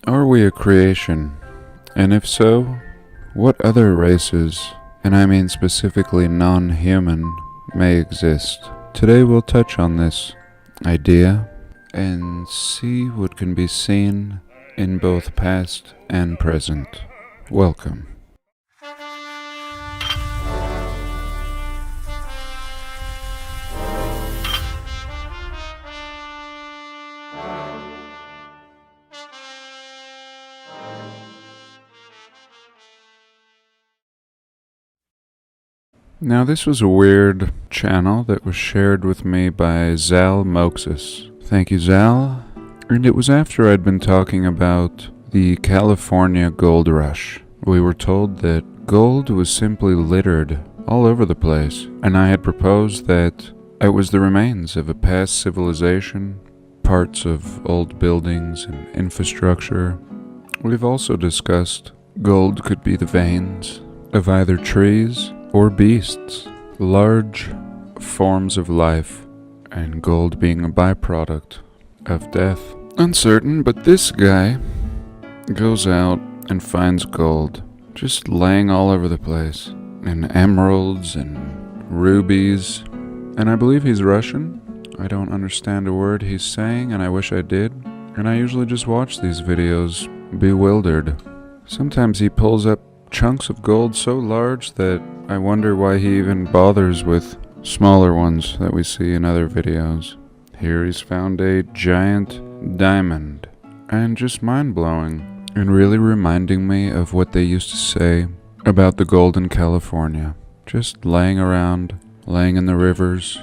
Are we a creation? And if so, what other races, and I mean specifically non-human, may exist? Today we'll touch on this idea and see what can be seen in both past and present. Welcome. Now this was a weird channel that was shared with me by Zal Moxis. Thank you, Zal. And it was after I'd been talking about the California gold rush. We were told that gold was simply littered all over the place, and I had proposed that it was the remains of a past civilization, parts of old buildings and infrastructure. We've also discussed gold could be the veins of either trees or beasts, large forms of life, and gold being a byproduct of death. Uncertain, but this guy goes out and finds gold just laying all over the place, and emeralds and rubies, and I believe he's Russian. I don't understand a word he's saying, and I wish I did, and I usually just watch these videos bewildered. Sometimes he pulls up chunks of gold so large that I wonder why he even bothers with smaller ones that we see in other videos. Here he's found a giant diamond, and just mind-blowing, and really reminding me of what they used to say about the gold in California. Just laying around, laying in the rivers,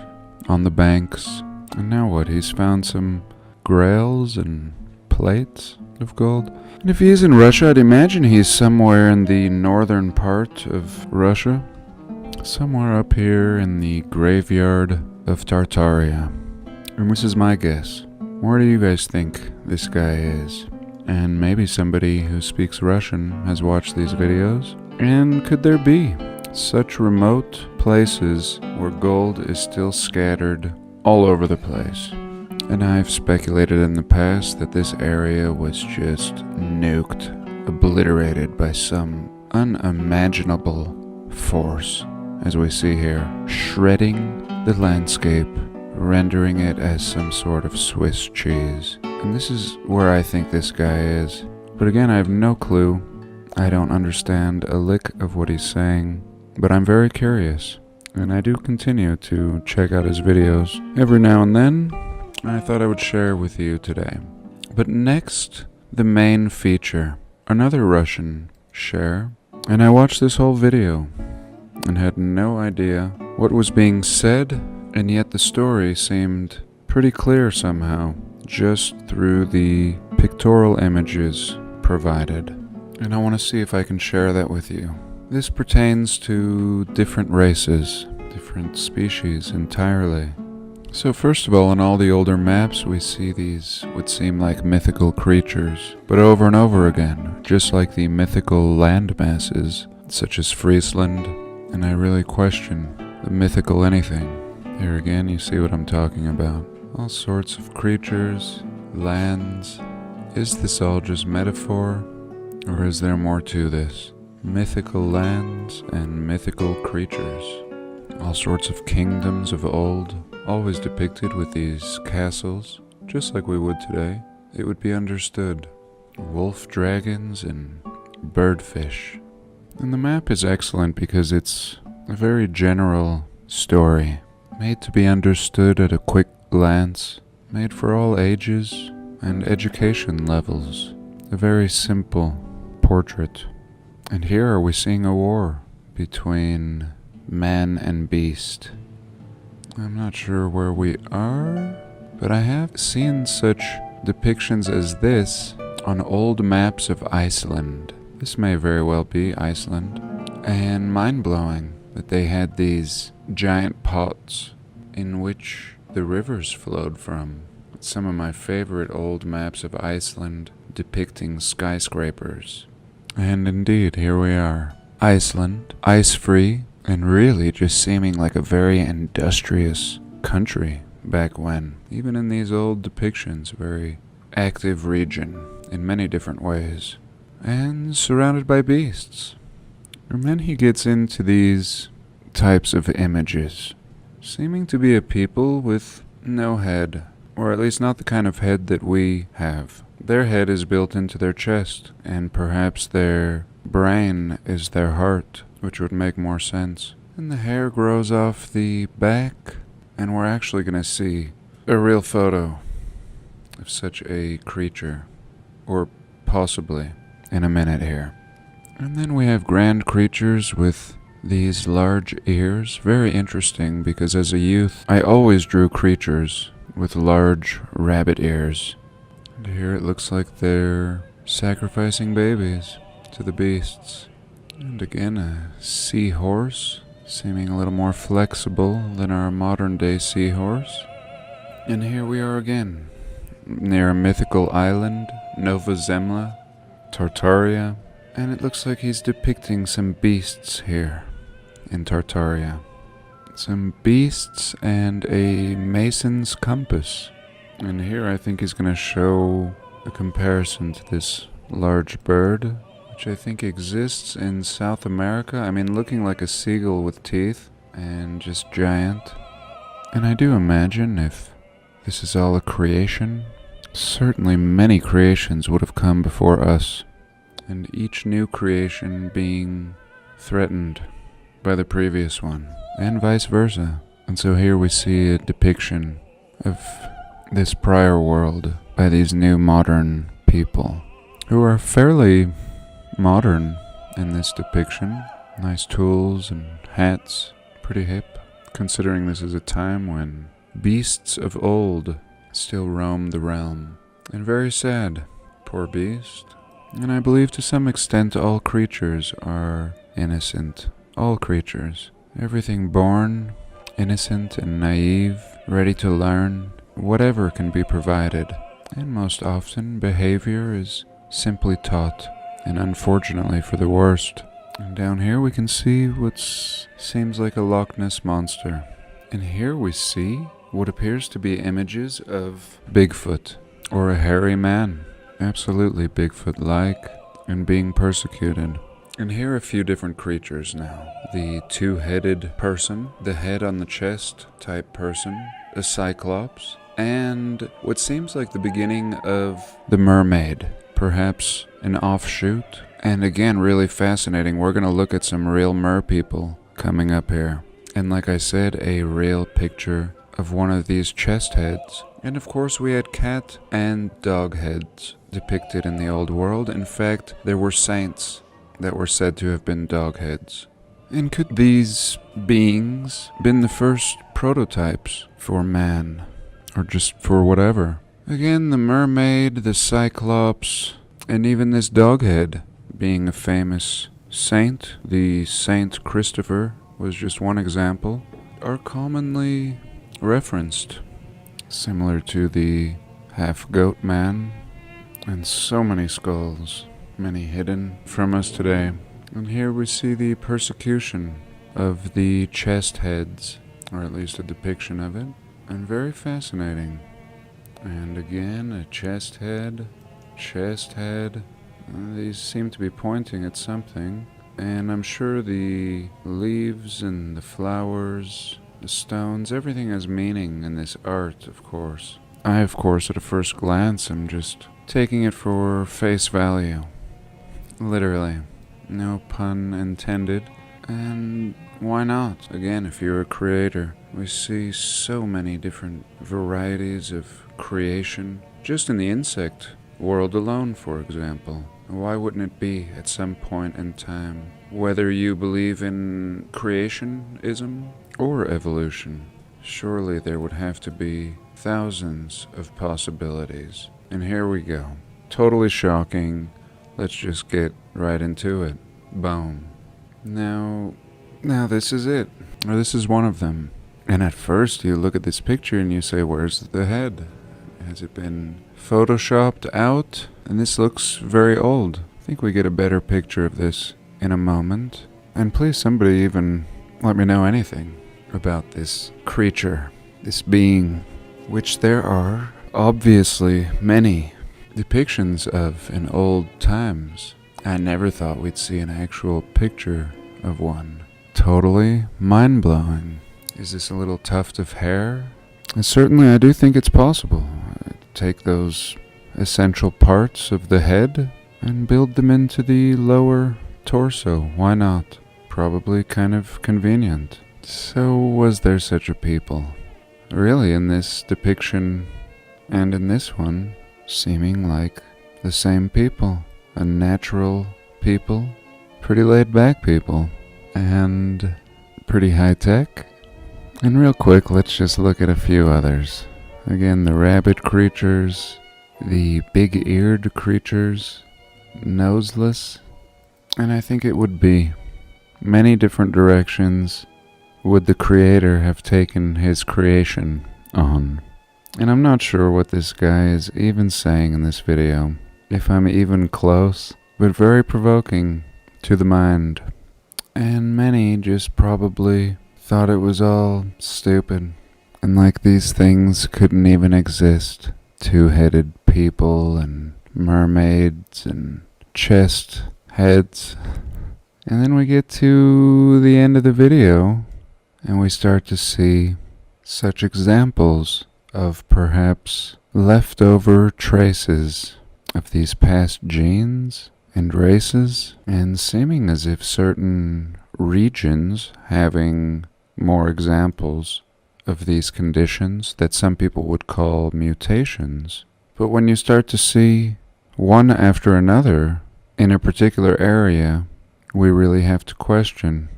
on the banks. And now what? He's found some grails and plates of gold. And if he is in Russia, I'd imagine he's somewhere in the northern part of Russia. Somewhere up here in the graveyard of Tartaria. And this is my guess. Where do you guys think this guy is? And maybe somebody who speaks Russian has watched these videos. And could there be such remote places where gold is still scattered all over the place? And I've speculated in the past that this area was just nuked, obliterated by some unimaginable force, as we see here, shredding the landscape, rendering it as some sort of Swiss cheese. And this is where I think this guy is. But again, I have no clue. I don't understand a lick of what he's saying, but I'm very curious. And I do continue to check out his videos every now and then. I thought I would share with you today. But next, the main feature, another Russian share, and I watched this whole video and had no idea what was being said, and yet the story seemed pretty clear somehow, just through the pictorial images provided. And I want to see if I can share that with you. This pertains to different races, different species entirely. So first of all, in all the older maps, we see these would seem like mythical creatures, but over and over again, just like the mythical land masses, such as Friesland, and I really question the mythical anything. Here again, you see what I'm talking about. All sorts of creatures, lands. Is this all just metaphor, or is there more to this? Mythical lands and mythical creatures. All sorts of kingdoms of old, always depicted with these castles, just like we would today. It would be understood. Wolf dragons and birdfish. And the map is excellent because it's a very general story, made to be understood at a quick glance, made for all ages and education levels. A very simple portrait. And here are we seeing a war between man and beast. I'm not sure where we are, but I have seen such depictions as this on old maps of Iceland. This may very well be Iceland. And mind-blowing that they had these giant pots in which the rivers flowed from. Some of my favorite old maps of Iceland depicting skyscrapers. And indeed, here we are. Iceland, ice-free, and really just seeming like a very industrious country back when. Even in these old depictions, very active region. in many different ways, and surrounded by beasts. And then he gets into these types of images, seeming to be a people with no head, or at least not the kind of head that we have. Their head is built into their chest, and perhaps their brain is their heart, which would make more sense. And the hair grows off the back, and we're actually going to see a real photo of such a creature, or possibly in a minute here. And then we have grand creatures with these large ears. Very interesting, because as a youth I always drew creatures with large rabbit ears. And here it looks like they're sacrificing babies to the beasts. And again, a seahorse, seeming a little more flexible than our modern day seahorse. And here we are again, near a mythical island, Nova Zemlya, Tartaria. And it looks like he's depicting some beasts here in Tartaria. Some beasts and a mason's compass. And here I think he's going to show a comparison to this large bird, which I think exists in South America. I mean, looking like a seagull with teeth and just giant. And I do imagine if this is all a creation, certainly many creations would have come before us, and each new creation being threatened by the previous one, and vice versa. And so here we see a depiction of this prior world by these new modern people, who are fairly modern in this depiction. Nice tools and hats, pretty hip, considering this is a time when beasts of old still roam the realm. And very sad, poor beast. And I believe to some extent all creatures are innocent. All creatures. Everything born, innocent and naive, ready to learn, whatever can be provided. And most often behavior is simply taught, and unfortunately for the worst. And down here we can see what seems like a Loch Ness monster. And here we see what appears to be images of Bigfoot, or a hairy man. Absolutely Bigfoot-like, and being persecuted. And here are a few different creatures now. The two-headed person, the head on the chest type person, a cyclops, and what seems like the beginning of the mermaid, perhaps an offshoot. And again, really fascinating. We're going to look at some real mer people coming up here. And like I said, a real picture of one of these chest heads. And of course we had cat and dog heads depicted in the old world. In fact, there were saints that were said to have been dog heads. And could these beings been the first prototypes for man? Or just for whatever? Again, the mermaid, the cyclops, and even this dog head being a famous saint, the Saint Christopher was just one example, are commonly referenced, similar to the half-goat man, and so many skulls, many hidden from us today. And here we see the persecution of the chest heads, or at least a depiction of it, and very fascinating. And again, a chest head. These seem to be pointing at something, and I'm sure the leaves and the flowers, the stones, everything has meaning in this art, of course. I, of course, at a first glance, am just taking it for face value. Literally. No pun intended. And why not? Again, if you're a creator, we see so many different varieties of creation. Just in the insect world alone, for example. Why wouldn't it be at some point in time? Whether you believe in creationism or evolution, surely there would have to be thousands of possibilities. And here we go. Totally shocking. Let's just get right into it. Boom. Now this is it. Or this is one of them. And at first you look at this picture and you say, where's the head? Has it been photoshopped out? And this looks very old. I think we get a better picture of this in a moment. And please, somebody even let me know anything about this creature, this being, which there are obviously many depictions of in old times. I never thought we'd see an actual picture of one. Totally mind-blowing. Is this a little tuft of hair? And certainly I do think it's possible. Take those essential parts of the head and build them into the lower torso. Why not? Probably kind of convenient. So was there such a people? Really, in this depiction and in this one, seeming like the same people. A natural people, pretty laid back people, and pretty high tech. And real quick, let's just look at a few others. Again, the rabbit creatures, the big-eared creatures, noseless, and I think it would be many different directions would the creator have taken his creation on. And I'm not sure what this guy is even saying in this video, if I'm even close, but very provoking to the mind. And many just probably thought it was all stupid, and like these things couldn't even exist. Two-headed people and mermaids and chest heads. And then we get to the end of the video and we start to see such examples of perhaps leftover traces of these past genes and races, and seeming as if certain regions having more examples of these conditions that some people would call mutations. But when you start to see one after another in a particular area, we really have to question,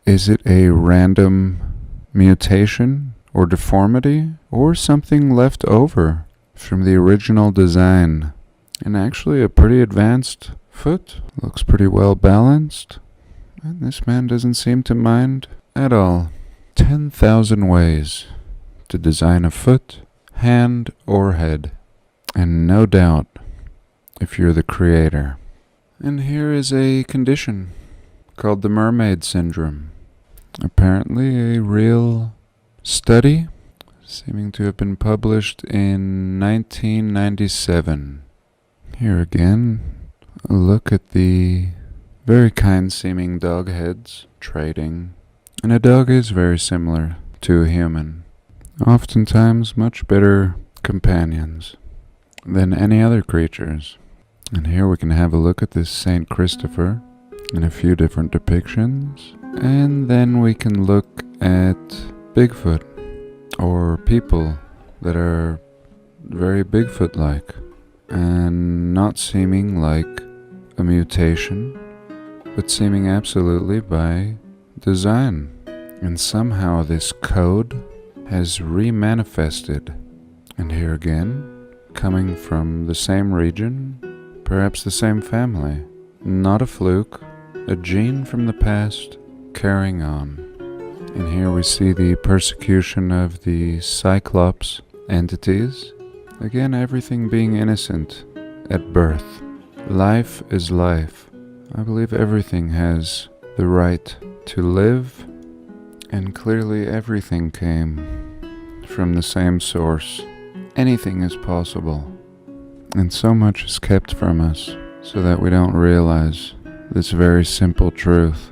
is it a random mutation or deformity or something left over from the original design? And actually a pretty advanced foot, looks pretty well balanced, and this man doesn't seem to mind at all. 10,000 ways to design a foot, hand, or head, and no doubt if you're the creator. And here is a condition called the mermaid syndrome. Apparently a real study, seeming to have been published in 1997. Here again, a look at the very kind-seeming dog heads trading. And a dog is very similar to a human. Oftentimes much better companions than any other creatures. And here we can have a look at this Saint Christopher in a few different depictions. And then we can look at Bigfoot, or people that are very Bigfoot-like and not seeming like a mutation, but seeming absolutely by design. And somehow this code has remanifested. And here again, coming from the same region, perhaps the same family. Not a fluke, a gene from the past carrying on. And here we see the persecution of the Cyclops entities. Again, everything being innocent at birth. Life is life. I believe everything has the right to live, and clearly everything came from the same source. Anything is possible, and so much is kept from us so that we don't realize this very simple truth.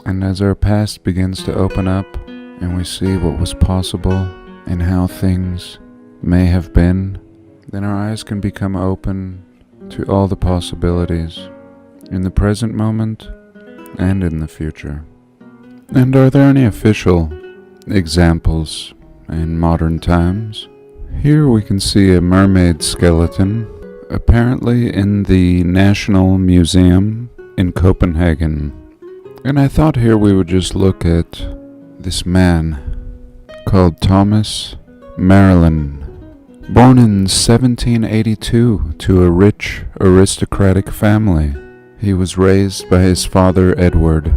And as our past begins to open up and we see what was possible and how things may have been, then our eyes can become open to all the possibilities in the present moment and in the future. And are there any official examples in modern times? Here we can see a mermaid skeleton, apparently in the National Museum in Copenhagen. And I thought here we would just look at this man called Thomas Marilyn, born in 1782 to a rich aristocratic family. He was raised by his father Edward.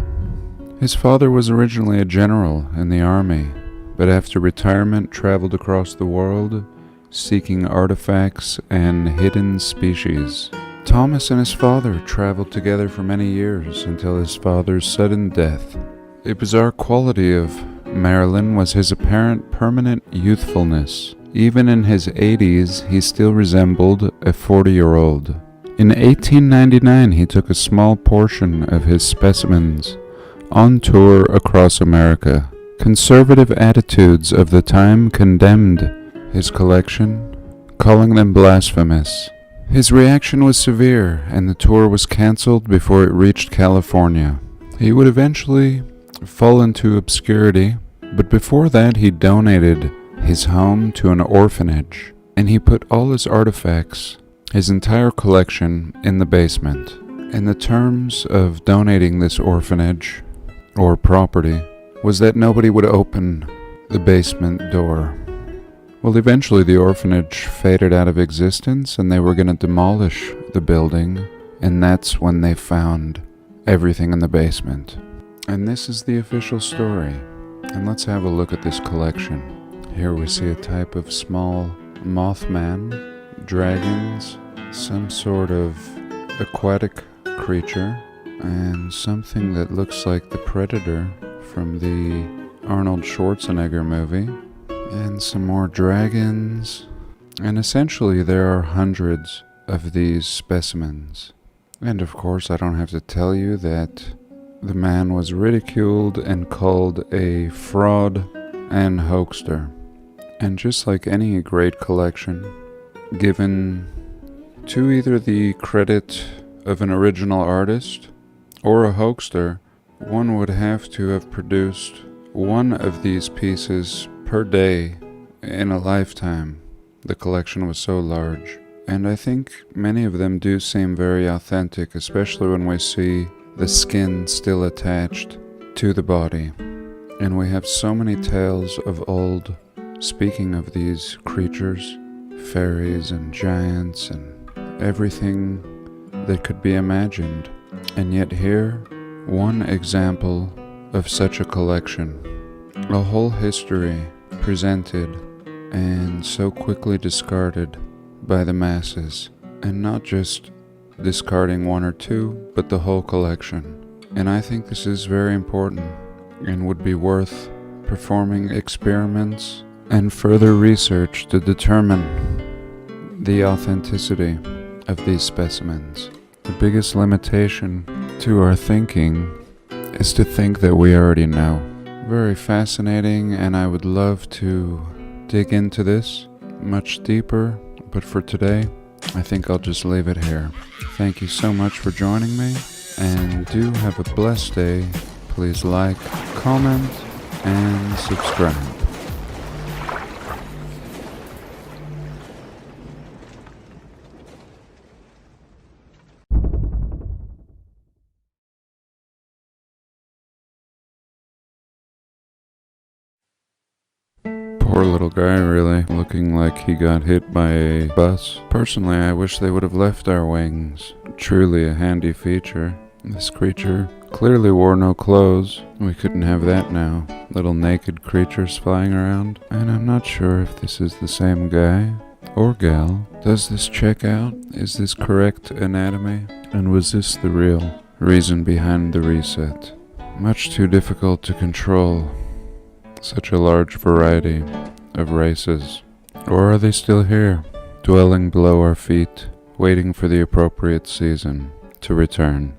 His father was originally a general in the army, but after retirement traveled across the world seeking artifacts and hidden species. Thomas and his father traveled together for many years until his father's sudden death. A bizarre quality of Marilyn was his apparent permanent youthfulness, Even in his 80s, he still resembled a 40-year-old. In 1899, he took a small portion of his specimens on tour across America. Conservative attitudes of the time condemned his collection, calling them blasphemous. His reaction was severe, and the tour was cancelled before it reached California. He would eventually fall into obscurity, but before that he donated his home to an orphanage, and he put all his artifacts, his entire collection, in the basement. And the terms of donating this orphanage, or property, was that nobody would open the basement door. Well, eventually the orphanage faded out of existence, and they were going to demolish the building, and that's when they found everything in the basement. And this is the official story. And let's have a look at this collection. Here we see a type of small mothman, dragons, some sort of aquatic creature, and something that looks like the Predator from the Arnold Schwarzenegger movie, and some more dragons. And essentially there are hundreds of these specimens. And of course I don't have to tell you that the man was ridiculed and called a fraud and hoaxer. And just like any great collection, given to either the credit of an original artist or a hoaxer, one would have to have produced one of these pieces per day in a lifetime. The collection was so large. And I think many of them do seem very authentic, especially when we see the skin still attached to the body. And we have so many tales of old, speaking of these creatures, fairies and giants and everything that could be imagined. And yet here, one example of such a collection. A whole history presented and so quickly discarded by the masses. And not just discarding one or two, but the whole collection. And I think this is very important and would be worth performing experiments and further research to determine the authenticity of these specimens. The biggest limitation to our thinking is to think that we already know. Very fascinating, and I would love to dig into this much deeper, but for today, I think I'll just leave it here. Thank you so much for joining me, and do have a blessed day. Please like, comment, and subscribe. Poor little guy, really, looking like he got hit by a bus. Personally, I wish they would have left our wings. Truly a handy feature. This creature clearly wore no clothes. We couldn't have that now. Little naked creatures flying around. And I'm not sure if this is the same guy or gal. Does this check out? Is this correct anatomy? And was this the real reason behind the reset? Much too difficult to control such a large variety of races. Or are they still here, dwelling below our feet, waiting for the appropriate season to return?